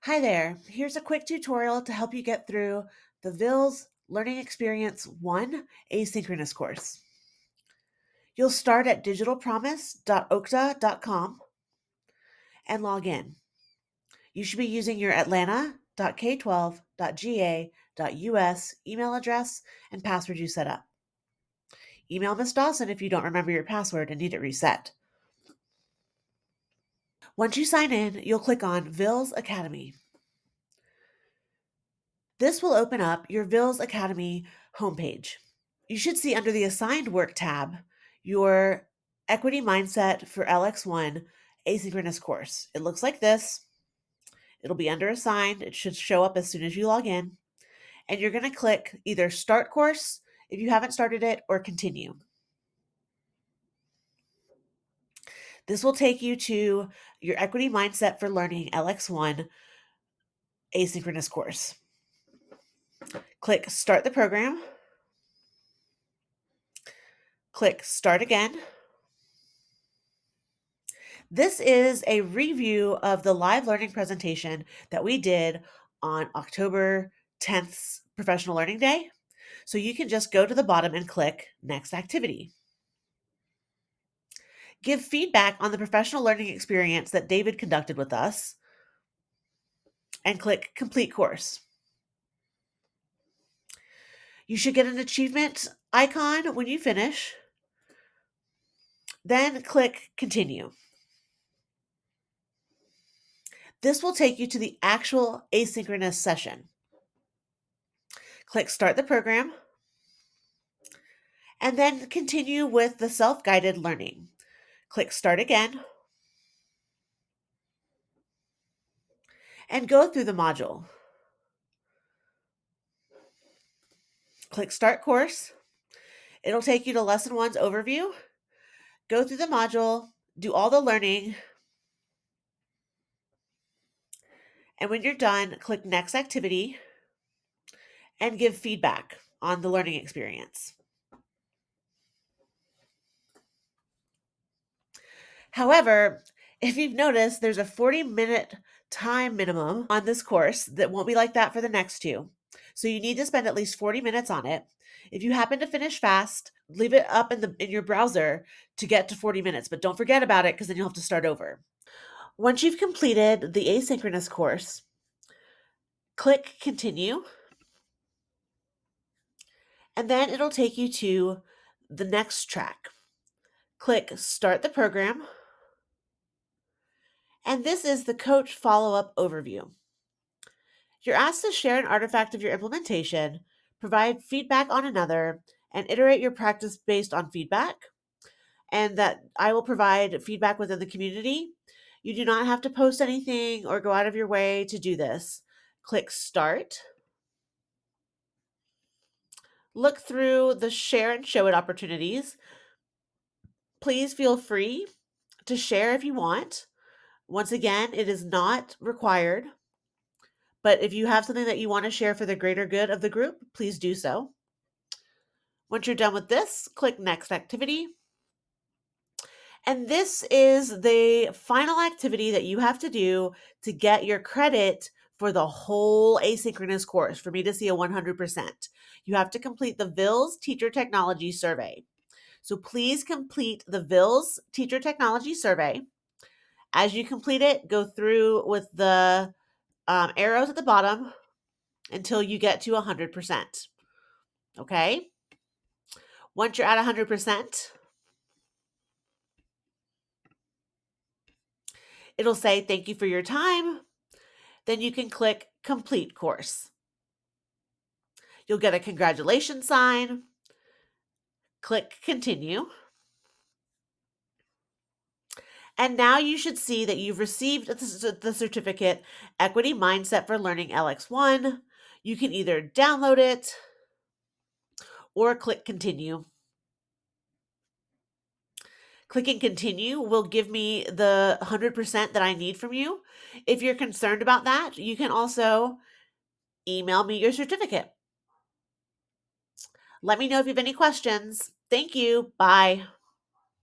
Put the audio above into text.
Hi there. Here's a quick tutorial to help you get through the VILS Learning Experience 1 asynchronous course. You'll start at digitalpromise.okta.com and log in. You should be using your atlanta.k12.ga.us email address and password you set up. Email Ms. Dawson if you don't remember your password and need it reset. Once you sign in, you'll click on VILS Academy. This will open up your VILS Academy homepage. You should see under the Assigned Work tab your Equity Mindset for LX1 asynchronous course. It looks like this. It'll be under Assigned. It should show up as soon as you log in. And you're going to click either Start Course if you haven't started it or Continue. This will take you to your Equity Mindset for Learning LX1 asynchronous course. Click Start the program. Click Start again. This is a review of the live learning presentation that we did on October 10th Professional Learning Day. So you can just go to the bottom and click Next Activity. Give feedback on the professional learning experience that David conducted with us and click Complete Course. You should get an achievement icon when you finish. Then click Continue. This will take you to the actual asynchronous session. Click Start the program, and then continue with the self-guided learning. Click Start again, and go through the module. Click Start Course. It'll take you to Lesson 1's overview. Go through the module, do all the learning, and when you're done, click Next Activity and give feedback on the learning experience. However, if you've noticed, there's a 40-minute time minimum on this course that won't be like that for the next two. So you need to spend at least 40 minutes on it. If you happen to finish fast, leave it up in your browser to get to 40 minutes, but don't forget about it because then you'll have to start over. Once you've completed the asynchronous course, click Continue, and then it'll take you to the next track. Click Start the program, and this is the Coach Follow-Up Overview. You're asked to share an artifact of your implementation, provide feedback on another, and iterate your practice based on feedback, and that I will provide feedback within the community. You do not have to post anything or go out of your way to do this. Click Start. Look through the share and show it opportunities. Please feel free to share if you want. Once again, it is not required, but if you have something that you want to share for the greater good of the group, please do so. Once you're done with this, click Next Activity. And this is the final activity that you have to do to get your credit for the whole asynchronous course for me to see a 100%. You have to complete the VILS Teacher Technology Survey. So please complete the VILS Teacher Technology Survey. As you complete it, go through with the arrows at the bottom until you get to 100%. Okay? Once you're at 100%, it'll say, thank you for your time. Then you can click Complete Course. You'll get a congratulations sign. Click Continue. And now you should see that you've received the certificate, Equity Mindset for Learning LX1. You can either download it or click Continue. Clicking Continue will give me the 100% that I need from you. If you're concerned about that, you can also email me your certificate. Let me know if you have any questions. Thank you. Bye.